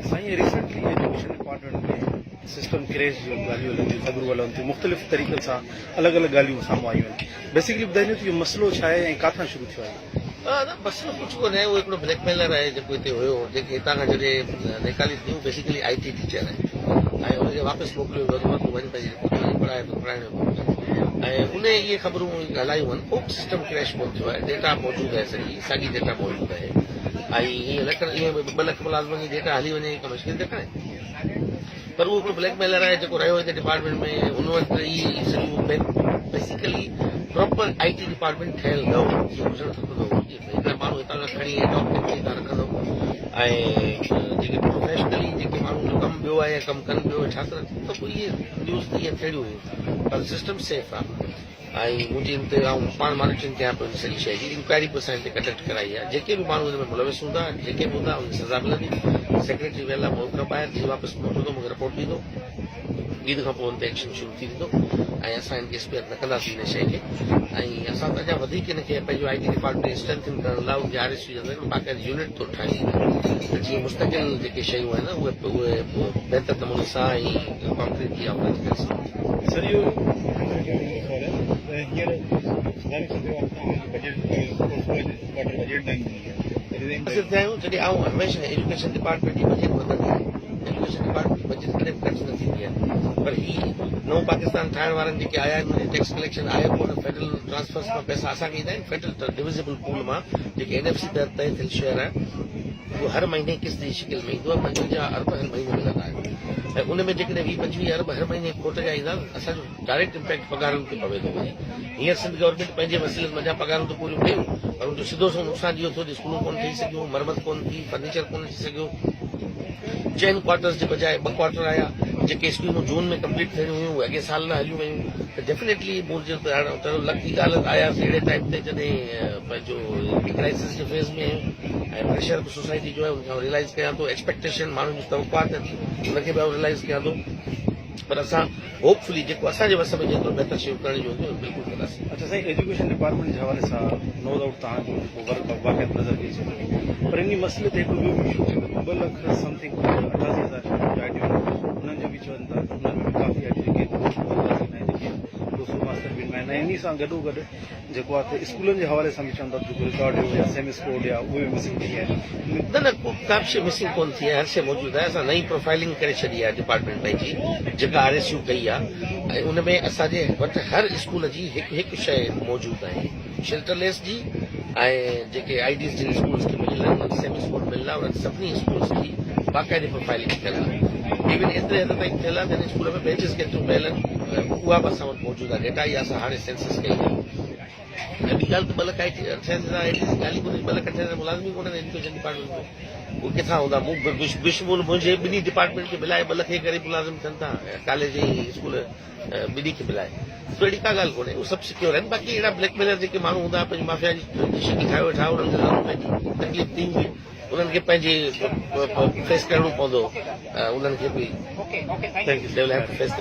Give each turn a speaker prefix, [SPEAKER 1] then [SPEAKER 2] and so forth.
[SPEAKER 1] साईं recently education department में system crash जो ॻाल्हियूं हलनि थियूं ख़बरूं हलनि थियूं मुख़्तलिफ़ तरीक़नि सां अलॻि अलॻि ॻाल्हियूं साम्हूं आयूं आहिनि बेसिकली ॿुधाईंदो त इहो मसइलो छा आहे ऐं काथां शुरू थियो आहे
[SPEAKER 2] न मसइलो कुझु कोन्हे उहो हिकिड़ो ब्लैकमेलर आहे जेको हिते हुयो जेके हितां खां जॾहिं निकाली थियूं बेसिकली IT टीचर आहे ऐं हुनखे वापसि मोकिलियो वियो तूं वञी पंहिंजी पढ़ाए थो पढ़ाइण ऐं उन इहे ख़बरूं ॻाल्हायूं आहिनि को सिस्टम क्रैश कोन थियो आहे डेटा मौजूदु आहे सॼी साॻी डेटा मौजूदु आहे ऐं ईअं ईअं 2 लख मुलाज़िमनि जी डेटा हली वञे हिकु मुश्किल त कान्हे पर उहो हिकिड़ो ब्लैकमेलर आहे जेको रहियो हिते डिपार्टमेंट में हुन वटि इहे सॼो बेसिकली प्रॉपर IT डिपार्टमेंट ठहियल न हो इहो हुजणु खपंदो हो हिकिड़ा माण्हू हितां खां खणी डॉक्टर हितां रखंदो ऐं जेके प्रोफेशनली जेके माण्हू जो कमु ॿियो आहे कमु कनि ॿियो छा करनि त पोइ इहे न्यूज़ इहे थियणियूं हुयूं पर सिस्टम सेफ आहे ऐं मुंहिंजी हिते आऊं पाण मॉनिटरिंग कयां पियो सॼी शइ जी इंक्वायरी बि असां हिते कंडक्ट कराई आहे जेके बि माण्हू हिन में मुलविस हूंदा जेके बि हूंदा उनजी सज़ा मिलंदी सेक्रेटरी वियल आहे मुल्क खां ॿाहिरि जीअं वापसि मोटंदो मूंखे रिपोर्ट ॾींदो ईद खां पोइ हुन ते एक्शन शुरू थी वेंदो ऐं असां हिनखे स्पेयर न कंदासीं हिन शइ खे ऐं असां त अञा वधीक हिनखे पंहिंजो IT डिपार्टमेंट स्ट्रेंथन करण लाइ उनजे RSU जे अंदरि बाक़ाइदा यूनिट थो ठाहियूं त जीअं मुस्तकिल जेके शयूं आहिनि उहे बहितर नमूने सां ऐं कॉन्क्रीट थी ऑपरेट करे सघनि
[SPEAKER 1] सर इहो
[SPEAKER 2] जॾहिं आऊं हमेशह एजुकेशन डिपार्टमेंट जी बजट वधंदी आहे एजुकेशन डिपार्टमेंट जी बजट कॾहिं बि घटि न थींदी आहे पर ही नओं पाकिस्तान ठाहिण वारनि जेके आया आहिनि टैक्स कलेक्शन आहे कोन फेडरल ट्रांसफर्स मां पैसा असांखे ईंदा आहिनि फेडरल डिविजिबल पूल मां जेके NFC तहत तय थियल शेयर आहे उहो हर महीने किस्त जी शिकिल में ईंदो आहे 55 अरब हर महीने मिलंदा आहिनि ऐं उन में जेकॾहिं 20-25 अरब हर महीने खोट जा ईंदा असांजो डायरेक्ट इम्पैक्ट पघारनि ते पवे थो वञे हींअर सिंध गवर्नमेंट पंहिंजे वसीलनि मञा पघारूं त पूरियूं कयूं पर उनजो सिधो सो नुक़सानु इहो थियो स्कूलूं कोन ठही सघियूं मरमत कोन थी फर्नीचर कोन थी सघियो चइनि क्वार्टर्स जे बजाए 2 क्वार्टर आया जेके स्कीमूं जून में कंप्लीट थियणियूं हुयूं उहे अॻे साल न हलियूं वयूं त डेफिनेटली मुंहिंजो त लक जी ॻाल्हि आयासीं अहिड़े टाइम ते जॾहिं पंहिंजो क्राइसिस जे फेज़ में आहियूं ऐं प्रेशर सोसाइटी जो आहे उनखां रियलाइज़ कयां थो एक्सपेक्टेशन माण्हुनि जी तवक़ुआत थी उनखे बि रियलाइज़ कयां थो पर असां होपफुली जेको असांजे वस में जेतिरो बहितर शयूं करण जूं हूंदियूं बिल्कुलु कंदासीं
[SPEAKER 1] अच्छा साईं एजुकेशन डिपार्टमेंट जे हवाले सां नो डाउट तव्हांजो जेको वर्क आहे वाक़ई नज़र बि अचे पर इन मसइले ते हिकिड़ो ॿियो बि इशू थियो 2 लख समथिंग 88,000 आइडियूं उन्हनि जो बि चवनि था त उन्हनि में बि काफ़ी आइडियूं जेके जेके 200 मास्टर बि आहिनि ऐं इन सां गॾोगॾु जेको आहे त स्कूलनि जे हवाले सां बि चवनि था जेको रिकॉर्ड या सेमिस कोड या उहे बि मिसिंग थी आहिनि
[SPEAKER 2] न का बि शइ मिसिंग कोन थी आहे हर शइ मौजूदु आहे असां नई प्रोफाइलिंग करे छॾी आहे डिपार्टमेंट पंहिंजी जेका RSU कई आहे ऐं उन में असांजे वटि हर स्कूल जी हिकु शइ मौजूदु आहे शेल्टरलेस जी ऐं जेके IDs जिन स्कूल्स खे मिलियल आहिनि सेमिस कोड मिलियल आहे उन्हनि सभिनी स्कूल्स जी बाक़ाइदे प्रोफाइलिंग थियल आहे इवन एतिरे हद ताईं थियल आहे त हिन स्कूल में बेंचिस केतिरियूं पियल आहिनि उहा बि असां वटि मौजूदु आहे डेटा इहा असां हाणे सेंसस कई आहे ऐं ॿी ॻाल्हि त 2 लख ॻाल्हि कोन्हे 2 लख 68 मुलाज़िम कोन्हनि एजुकेशन डिपार्टमेंट में उहे किथां हूंदा बिशमूल मुंहिंजे ॿिन्ही डिपार्टमेंट खे मिलाए 2 लख करे मुलाज़िम थियनि था कॉलेज ऐं स्कूल ॿिन्ही खे मिलाए त अहिड़ी का ॻाल्हि कोन्हे उहे सभु सिक्योर आहिनि बाक़ी अहिड़ा ब्लैकमेलर जेके माण्हू हूंदा पंहिंजी माफ़िया जी शिकी ठाहे वेठा उन्हनि खे पंहिंजी तकलीफ़ थी हुई उन्हनि खे पंहिंजे फेस करणो पवंदो उन्हनि खे बि
[SPEAKER 1] थैंक यू
[SPEAKER 2] फेस